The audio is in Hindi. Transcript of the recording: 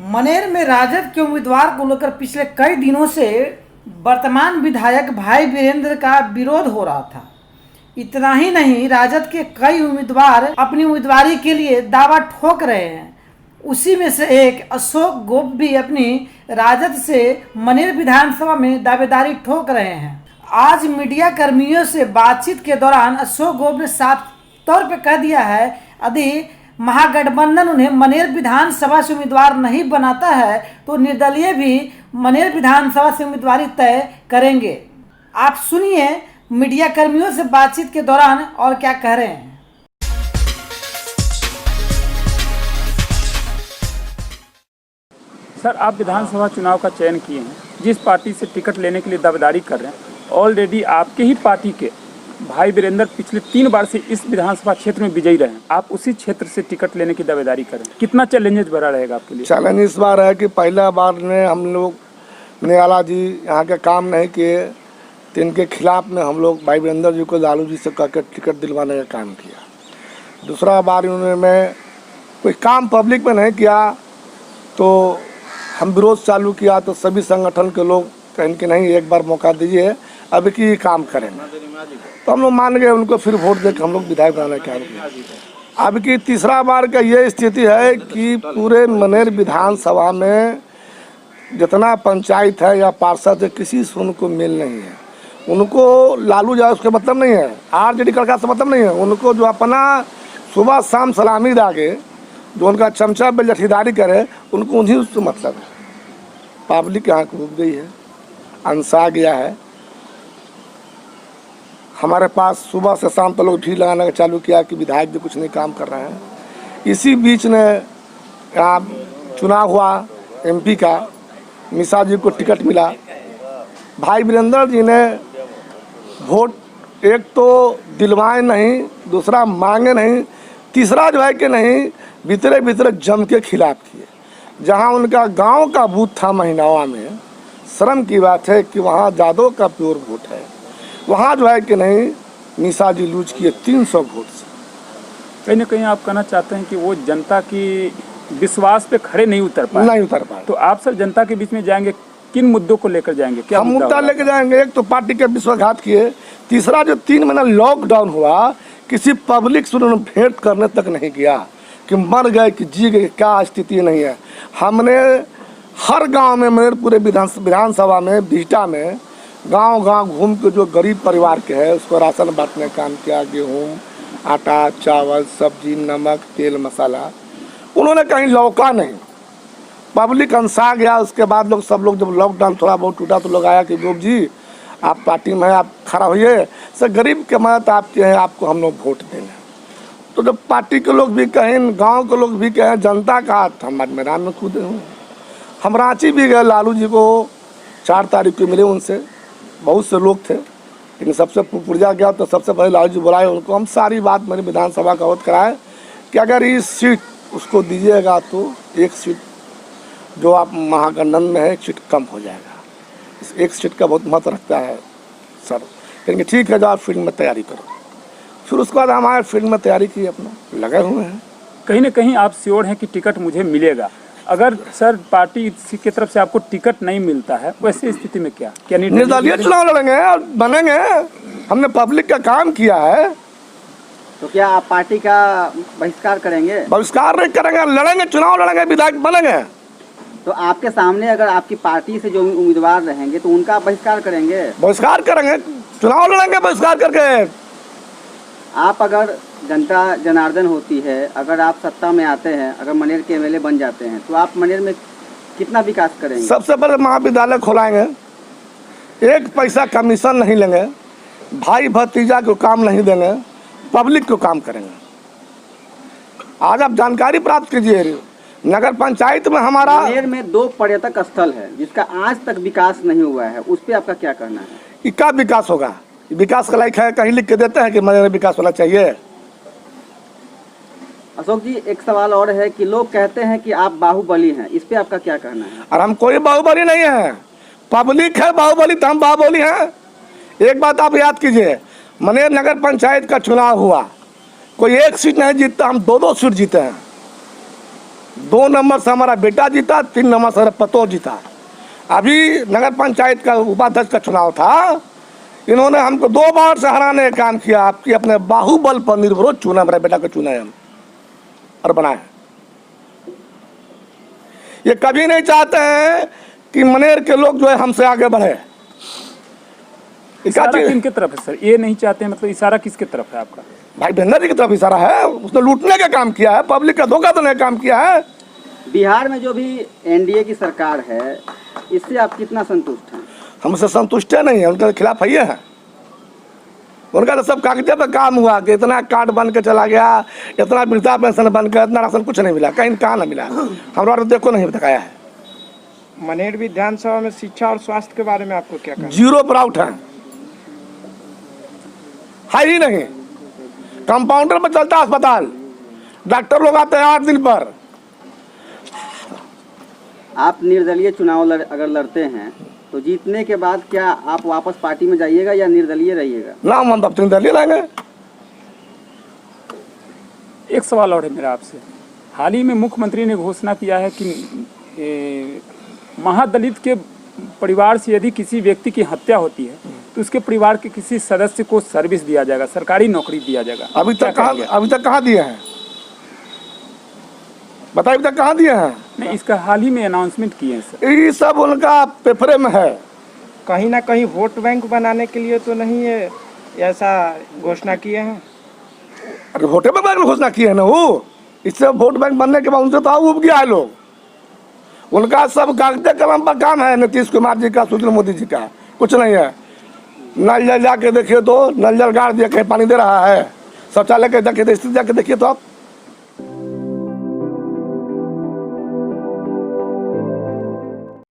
मनेर में राजद के उम्मीदवार को लेकर पिछले कई दिनों से वर्तमान विधायक भाई वीरेंद्र का विरोध हो रहा था। इतना ही नहीं, राजद के कई उम्मीदवार अपनी उम्मीदवारी के लिए दावा ठोक रहे हैं। उसी में से एक अशोक गोप भी अपनी राजद से मनेर विधानसभा में दावेदारी ठोक रहे हैं। आज मीडिया कर्मियों से बातचीत के दौरान अशोक गोप ने साफ तौर पर कह दिया है, यदि महागठबंधन उन्हें मनेर विधानसभा से उम्मीदवार नहीं बनाता है तो निर्दलीय भी मनेर विधानसभा से उम्मीदवारी तय करेंगे। आप सुनिए मीडिया कर्मियों से बातचीत के दौरान और क्या कह रहे हैं। सर, आप विधानसभा चुनाव का चयन किए हैं, जिस पार्टी से टिकट लेने के लिए दावेदारी कर रहे हैं, ऑलरेडी आपके ही पार्टी के भाई वीरेंद्र पिछले 3 बार से इस विधानसभा क्षेत्र में विजयी रहे हैं। आप उसी क्षेत्र से टिकट लेने की दावेदारी करें, कितना चैलेंजेस भरा रहेगा आपके लिए? चैलेंज इस बार है कि पहला बार ने हम लोग निराला जी यहाँ के काम नहीं किए, तो इनके खिलाफ में हम लोग भाई वीरेंद्र जी को लालू जी से कहकर टिकट दिलवाने का काम किया। दूसरा बार उन्होंने कोई काम पब्लिक में नहीं किया तो हम विरोध चालू किया, तो सभी संगठन के लोग कहें कि नहीं, एक बार मौका दीजिए, अब की काम करेंगे। तो हम लोग मान गए, उनको फिर वोट देकर हम लोग विधायक बनाने का काम किया। अब की तीसरा बार का ये स्थिति है कि पूरे मनेर विधानसभा में जितना पंचायत है या पार्षद है, किसी से उनको मेल नहीं है। उनको लालू जी उसका मतलब नहीं है, आरजेडी का मतलब नहीं है। उनको जो अपना सुबह शाम सलामी दागे, जो उनका चमचा पे जठीदारी करे, उनको उन्हीं उससे मतलब है। पब्लिक यहाँ को डूब गई है, अनसा गया है। हमारे पास सुबह से शाम तक लोग भीड़ लगाना चालू किया कि विधायक भी कुछ नहीं काम कर रहे हैं। इसी बीच ने यहाँ चुनाव हुआ एमपी का, मिसा जी को टिकट मिला। भाई वीरेंद्र जी ने वोट एक तो दिलवाए नहीं, दूसरा मांगे नहीं, तीसरा जो है कि नहीं, भीतरे भीतरे जम के खिलाफ किए। जहाँ उनका गांव का बूथ था महिनावा में, शर्म की बात है कि वहाँ जादव का प्योर वोट है, वहाँ जो है कि नहीं, निशा जी लूज किए 300 वोट से। कहीं ना कहीं आप कहना चाहते हैं कि वो जनता की विश्वास पे खड़े नहीं उतर पाए। तो आप सर जनता के बीच में जाएंगे, किन मुद्दों को लेकर जाएंगे? क्या हम मुद्दा लेकर जाएंगे? एक तो पार्टी के विश्वासघात किए, तीसरा जो 3 महीना लॉकडाउन हुआ, किसी पब्लिक से उन्होंने भेंट करने तक नहीं किया कि मर गए कि जी गए, क्या स्थिति नहीं है। हमने हर गाँव में, मेरे पूरे विधानसभा में, बिहटा में गांव-गांव घूम के जो गरीब परिवार के है उसको राशन बांटने का काम किया। गेहूँ, आटा, चावल, सब्जी, नमक, तेल, मसाला उन्होंने कहीं लौका नहीं। पब्लिक अनसा गया। उसके बाद लोग सब लोग जब लॉकडाउन थोड़ा बहुत टूटा तो लोग आया कि गोप जी आप पार्टी में हैं, आप खड़ा होइए, सर गरीब के मदद आपके हैं, आपको हम लोग वोट देंगे। तो जब पार्टी के लोग भी कहें, गाँव के लोग भी कहें, जनता का, हम मैदान में कूदे हुए। हम रांची भी गए, लालू जी को 4 तारीख को मिले, उनसे बहुत से लोग थे, लेकिन सबसे पुरजा गया तो सबसे पहले लालू जी बुलाए उनको। हम सारी बात मेरी विधानसभा का अवगत कराए कि अगर इस सीट उसको दीजिएगा तो एक सीट जो आप महागठबंधन में है, एक सीट कम हो जाएगा। इस एक सीट का बहुत महत्व रखता है सर। कहेंगे ठीक है, जो आप फील्ड में तैयारी करो। फिर उसके बाद हमारे फील्ड में तैयारी की, अपना लगे हुए हैं। कहीं ना कहीं आप श्योर हैं कि टिकट मुझे मिलेगा? अगर सर पार्टी की तरफ से आपको टिकट नहीं मिलता है, वैसे स्थिति में क्या निर्दलीय चुनाव लड़ेंगे और बनेंगे। हमने पब्लिक का काम किया है। तो क्या आप पार्टी का बहिष्कार करेंगे? बहिष्कार नहीं करेंगे, लड़ेंगे, चुनाव लड़ेंगे, विधायक बनेंगे। तो आपके सामने अगर आपकी पार्टी से जो उम्मीदवार रहेंगे तो उनका बहिष्कार करेंगे? बहिष्कार करेंगे, चुनाव लड़ेंगे बहिष्कार करके। आप अगर जनता जनार्दन होती है, अगर आप सत्ता में आते हैं, अगर मनेर के एमएलए बन जाते हैं, तो आप मनेर में कितना विकास करेंगे? सबसे पहले महाविद्यालय खोलाएंगे, 1 पैसा कमीशन नहीं लेंगे, भाई भतीजा को काम नहीं देंगे, पब्लिक को काम करेंगे। आज आप जानकारी प्राप्त कीजिए, नगर पंचायत में हमारा मनेर में 2 पर्यटक स्थल है जिसका आज तक विकास नहीं हुआ है, उस पर आपका क्या कहना है? इसका विकास होगा, विकास का लायक है, कहीं लिख के देते हैं कि मनेर में विकास होना चाहिए। अशोक जी, एक सवाल और है कि लोग कहते हैं कि आप बाहुबली हैं, इस पे आपका क्या कहना है? और हम कोई बाहुबली नहीं है, पब्लिक है बाहुबली, तो हम बाहुबली हैं। एक बात आप याद कीजिए, मनेर नगर पंचायत का चुनाव हुआ, कोई 1 सीट नहीं जीतता, हम 2-2 सीट जीते हैं। 2 नंबर से हमारा बेटा जीता, 3 नंबर से हमारा पतो जीता। अभी नगर पंचायत का उपाध्यक्ष का चुनाव था, इन्होंने हमको 2 बार से हराने का काम किया। आपकी अपने बाहुबल पर निर्भर चुना, मेरे बेटा को चुना है हम और बनाए। ये कभी नहीं चाहते हैं कि मनेर के लोग जो है हमसे आगे बढ़े। इशारा किनके तरफ है सर? ये नहीं चाहते हैं, मतलब इशारा किसके तरफ है आपका? भाई वीरेंद्र जी की तरफ इशारा है। उसने लूटने का काम किया है, पब्लिक का धोखा देने का काम किया है। बिहार में जो भी एनडीए की सरकार है, इससे आप कितना संतुष्ट हैं? हमसे संतुष्ट है नहीं है, उनके खिलाफ है हैं। उनका तो सब कागज पे काम हुआ कि इतना कार्ड बन के चला गया, इतना वृद्धा पेंशन बन के, इतना राशन, कुछ नहीं मिला, कहीं कहाँ ना मिला। हमारा तो देखो नहीं दिखाया है। मनेर विधानसभा में शिक्षा और स्वास्थ्य के बारे में आपको क्या कहना? 0 पर आउट है ही नहीं। कंपाउंडर पर चलता अस्पताल, डॉक्टर लोग आते हैं 8 दिन पर। आप निर्दलीय चुनाव अगर लड़ते हैं तो जीतने के बाद क्या आप वापस पार्टी में जाइएगा या निर्दलीय रहिएगा? नाम हम अपने दलील लेंगे। एक सवाल और है मेरा आपसे। हाल ही में मुख्यमंत्री ने घोषणा किया है कि महादलित के परिवार से यदि किसी व्यक्ति की हत्या होती है तो उसके परिवार के किसी सदस्य को सर्विस दिया जाएगा, सरकारी नौकरी दिया जाएगा। अभी तक कहाँ दिए हैं? बताइए, अभी तक कहाँ दिए हैं? नहीं, इसका हाल ही में अनाउंसमेंट किए हैं सर। ये सब उनका पेपरे में है। कहीं ना कहीं वोट बैंक बनाने के लिए तो नहीं है ऐसा घोषणा किए हैं? अरे वोट बैंक घोषणा की है ना वो। इससे वोट बैंक बनने के बाद उनसे तो उब गया है लोग। उनका सब कागज कलम पर काम है, नीतीश कुमार जी का, सुशील मोदी जी का, कुछ नहीं है। नल जल जाके देखिए तो नल जल गाड़ दिया, कहीं पानी दे रहा है? शौचालय के जाके स्थिति जाके देखिए तो आप।